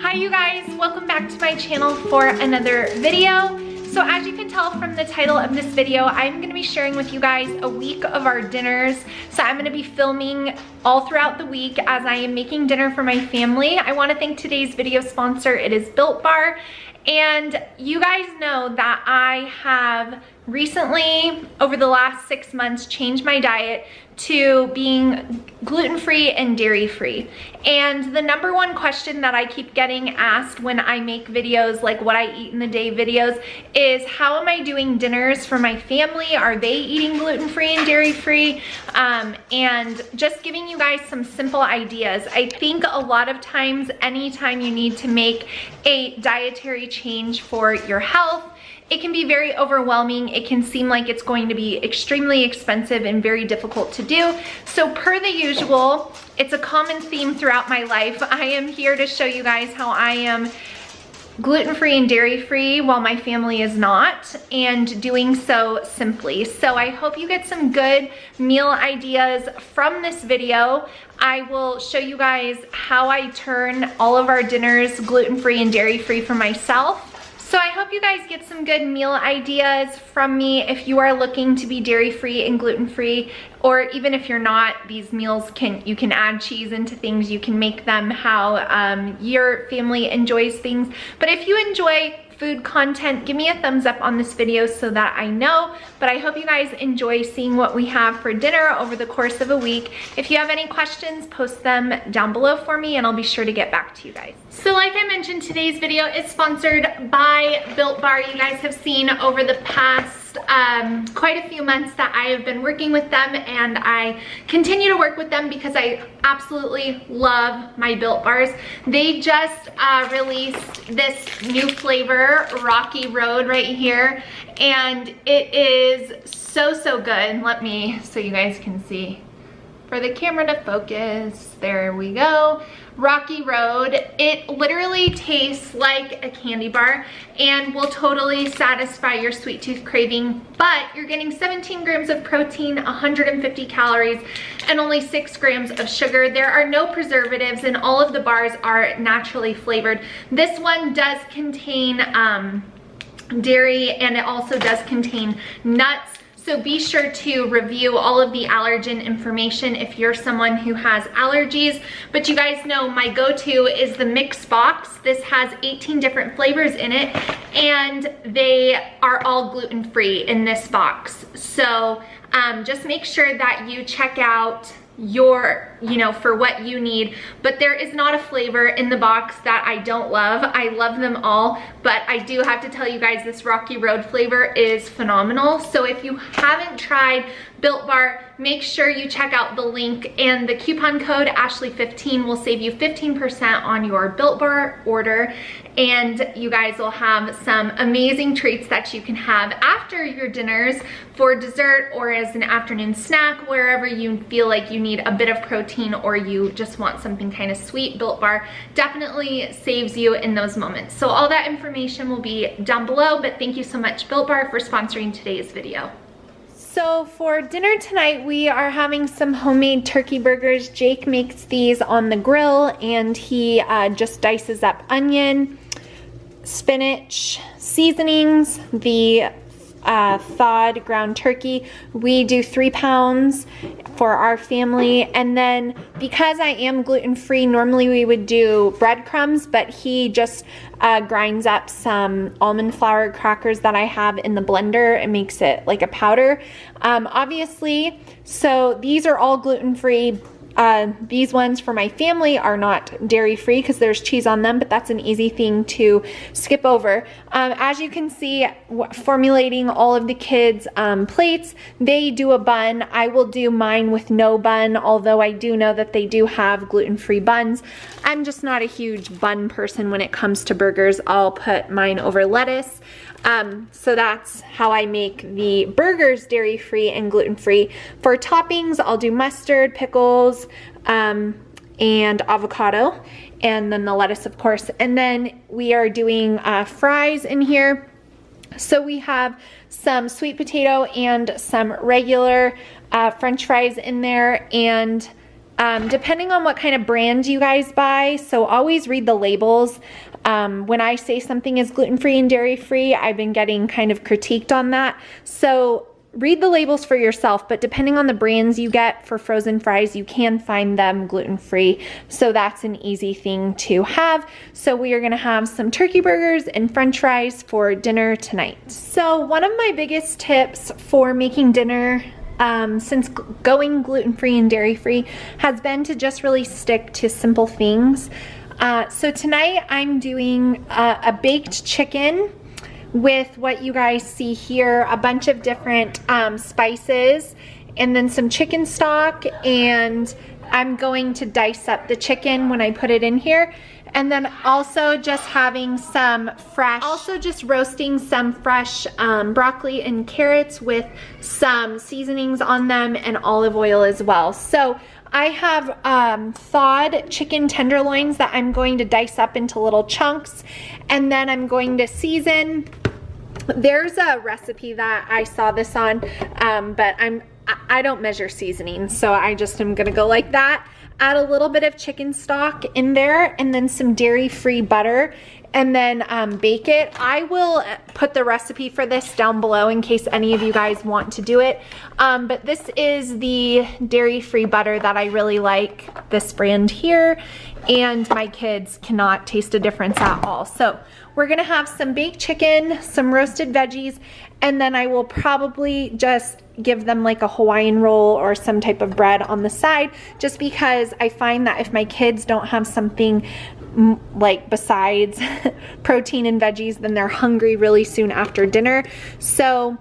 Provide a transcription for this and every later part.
Hi you guys, welcome back to my channel for another video. So as you can tell from the title of this video, I'm gonna be sharing with you guys a week of our dinners. So I'm gonna be filming all throughout the week as I am making dinner for my family. I wanna thank today's video sponsor, it is Built Bar. And you guys know that I have recently, over the last 6 months, changed my diet to being gluten-free and dairy-free. And the number one question that I keep getting asked when I make videos, like what I eat in the day videos, is how am I doing dinners for my family? Are they eating gluten-free and dairy-free? And just giving you guys some simple ideas. I think a lot of times, anytime you need to make a dietary change for your health, it can be very overwhelming. It can seem like it's going to be extremely expensive and very difficult to do. So per the usual, it's a common theme throughout my life. I am here to show you guys how I am gluten-free and dairy-free while my family is not, and doing so simply. So I hope you get some good meal ideas from this video. I will show you guys how I turn all of our dinners gluten-free and dairy-free for myself. So I hope you guys get some good meal ideas from me if you are looking to be dairy-free and gluten-free, or even if you're not, these meals you can add cheese into things, you can make them how your family enjoys things. But if you enjoy food content, give me a thumbs up on this video so that I know. But I hope you guys enjoy seeing what we have for dinner over the course of a week. If you have any questions, post them down below for me and I'll be sure to get back to you guys. So like I mentioned, today's video is sponsored by Built Bar. You guys have seen over the past quite a few months that I have been working with them, and I continue to work with them because I absolutely love my Built Bars. They just released this new flavor, Rocky Road, right here, and it is so good. Let me, so you guys can see, for the camera to focus, there we go. Rocky Road. It literally tastes like a candy bar and will totally satisfy your sweet tooth craving, but you're getting 17 grams of protein, 150 calories, and only 6 grams of sugar. There are no preservatives and all of the bars are naturally flavored. This one does contain dairy, and it also does contain nuts. So be sure to review all of the allergen information if you're someone who has allergies. But you guys know my go-to is the mix box. This has 18 different flavors in it, and they are all gluten-free in this box. So just make sure that you check out for what you need. But there is not a flavor in the box that I don't love. I love them all, but I do have to tell you guys this Rocky Road flavor is phenomenal. So if you haven't tried Built Bar, make sure you check out the link, and the coupon code Ashley15 will save you 15% on your Built Bar order, and you guys will have some amazing treats that you can have after your dinners for dessert or as an afternoon snack, wherever you feel like you need a bit of protein or you just want something kind of sweet. Built Bar definitely saves you in those moments. So all that information will be down below, but thank you so much, Built Bar, for sponsoring today's video. So for dinner tonight, we are having some homemade turkey burgers. Jake makes these on the grill, and he just dices up onion, spinach, seasonings, the thawed ground turkey. We do 3 pounds for our family, and then because I am gluten-free, normally we would do breadcrumbs, but he just grinds up some almond flour crackers that I have in the blender and makes it like a powder. Obviously, so these are all gluten-free. These ones for my family are not dairy-free because there's cheese on them, but that's an easy thing to skip over. As you can see, formulating all of the kids' plates, they do a bun. I will do mine with no bun, although I do know that they do have gluten-free buns. I'm just not a huge bun person when it comes to burgers. I'll put mine over lettuce. So that's how I make the burgers dairy-free and gluten-free. For toppings, I'll do mustard, pickles, and avocado, and then the lettuce, of course. And then we are doing fries in here. So we have some sweet potato and some regular French fries in there, and depending on what kind of brand you guys buy. So always read the labels. When I say something is gluten-free and dairy-free, I've been getting kind of critiqued on that. So read the labels for yourself, but depending on the brands you get for frozen fries, you can find them gluten-free. So that's an easy thing to have. So we are gonna have some turkey burgers and french fries for dinner tonight. So one of my biggest tips for making dinner since going gluten-free and dairy-free has been to just really stick to simple things. So tonight I'm doing a baked chicken with what you guys see here, a bunch of different spices, and then some chicken stock, and I'm going to dice up the chicken when I put it in here. And then also just having some fresh, also just roasting some fresh broccoli and carrots with some seasonings on them and olive oil as well. So I have thawed chicken tenderloins that I'm going to dice up into little chunks, and then I'm going to season. There's a recipe that I saw this on, but I don't measure seasoning, so I just am gonna go like that. Add a little bit of chicken stock in there, and then some dairy-free butter, and then bake it. I will put the recipe for this down below in case any of you guys want to do it. But this is the dairy-free butter that I really like, this brand here, and my kids cannot taste a difference at all. So we're gonna have some baked chicken, some roasted veggies, and then I will probably just give them like a Hawaiian roll or some type of bread on the side, just because I find that if my kids don't have something like besides protein and veggies, then they're hungry really soon after dinner. So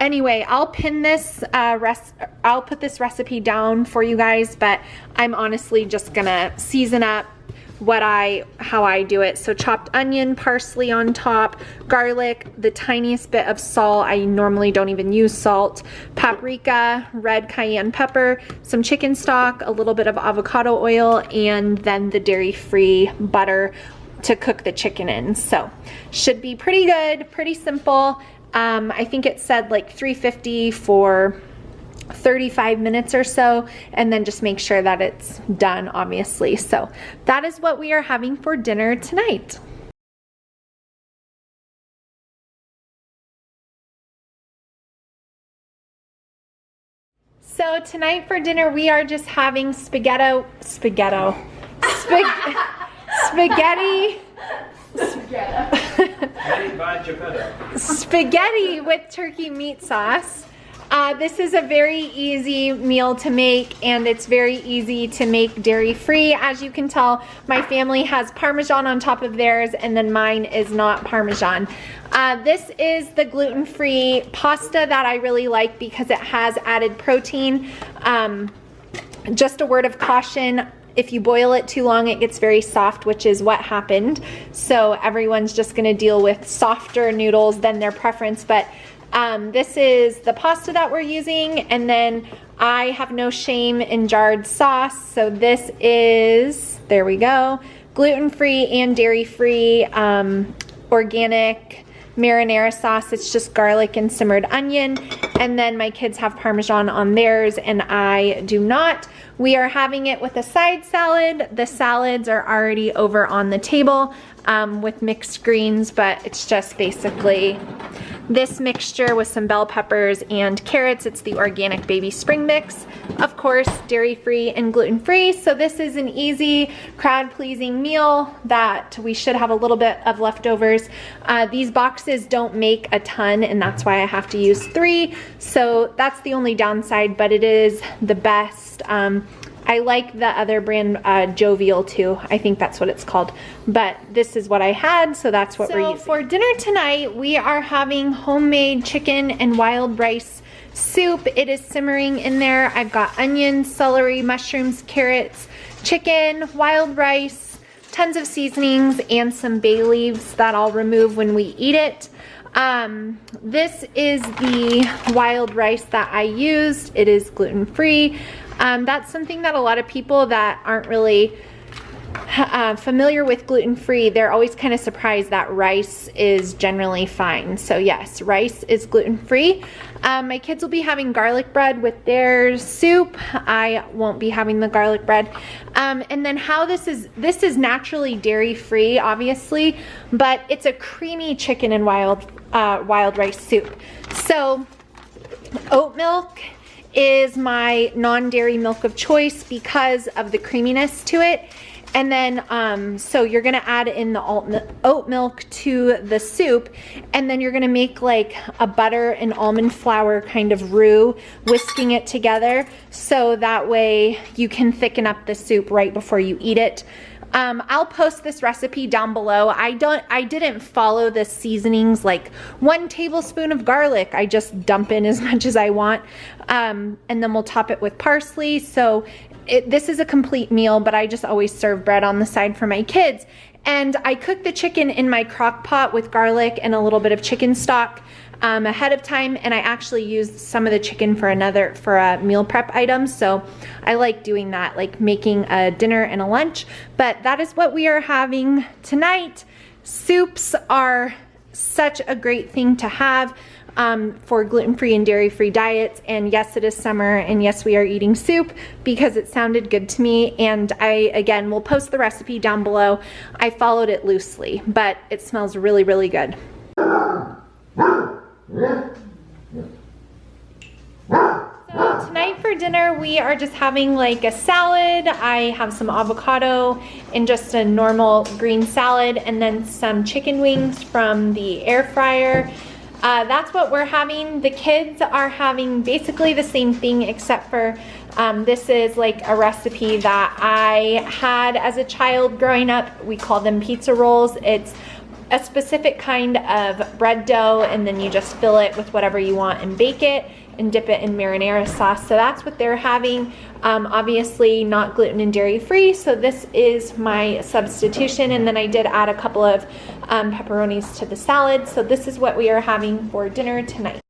anyway, I'll pin this I'll put this recipe down for you guys, but I'm honestly just gonna season up how I do it. So chopped onion, parsley on top, garlic, the tiniest bit of salt. I normally don't even use salt. Paprika, red cayenne pepper, some chicken stock, a little bit of avocado oil, and then the dairy-free butter to cook the chicken in. So should be pretty good, pretty simple. I think it said like 350 for 35 minutes or so, and then just make sure that it's done, obviously. So that is what we are having for dinner tonight. So tonight for dinner we are just having spaghetti with turkey meat sauce. This is a very easy meal to make, and it's very easy to make dairy-free. As you can tell, my family has Parmesan on top of theirs, and then mine is not Parmesan. This is the gluten-free pasta that I really like because it has added protein. Just a word of caution, if you boil it too long, it gets very soft, which is what happened. So everyone's just gonna deal with softer noodles than their preference, but this is the pasta that we're using, and then I have no shame in jarred sauce. So this is, there we go, gluten-free and dairy-free organic marinara sauce. It's just garlic and simmered onion, and then my kids have Parmesan on theirs and I do not. We are having it with a side salad. The salads are already over on the table with mixed greens, but it's just basically this mixture with some bell peppers and carrots. It's the organic baby spring mix, of course, dairy-free and gluten-free. So this is an easy, crowd-pleasing meal that we should have a little bit of leftovers. These boxes don't make a ton, and that's why I have to use 3. So that's the only downside, but it is the best. I like the other brand, Jovial too. I think that's what it's called. But this is what I had, so that's what we're using. So for dinner tonight, we are having homemade chicken and wild rice soup. It is simmering in there. I've got onions, celery, mushrooms, carrots, chicken, wild rice, tons of seasonings, and some bay leaves that I'll remove when we eat it. This is the wild rice that I used. It is gluten-free. That's something that a lot of people that aren't really familiar with gluten-free, they're always kind of surprised that rice is generally fine. So yes, rice is gluten-free. My kids will be having garlic bread with their soup. I won't be having the garlic bread. And then how this is naturally dairy-free, obviously, but it's a creamy chicken and wild rice soup. So oat milk is my non-dairy milk of choice because of the creaminess to it. And then, so you're gonna add in the oat milk to the soup, and then you're gonna make like a butter and almond flour kind of roux, whisking it together, so that way you can thicken up the soup right before you eat it. I'll post this recipe down below. I didn't follow the seasonings, like 1 tablespoon of garlic. I just dump in as much as I want. And then we'll top it with parsley. So this is a complete meal, but I just always serve bread on the side for my kids. And I cook the chicken in my crock pot with garlic and a little bit of chicken stock ahead of time, and I actually used some of the chicken for a meal prep item. So I like doing that, like making a dinner and a lunch. But that is what we are having tonight. Soups are such a great thing to have for gluten-free and dairy-free diets. And yes, it is summer, and yes, we are eating soup because it sounded good to me. And I, again, will post the recipe down below. I followed it loosely, but it smells really, really good. So tonight for dinner, we are just having like a salad. I have some avocado and just a normal green salad, and then some chicken wings from the air fryer. That's what we're having. The kids are having basically the same thing, except for this is like a recipe that I had as a child growing up. We call them pizza rolls. It's a specific kind of bread dough, and then you just fill it with whatever you want and bake it and dip it in marinara sauce. So that's what they're having. Obviously not gluten and dairy free, so this is my substitution. And then I did add a couple of pepperonis to the salad. So this is what we are having for dinner tonight.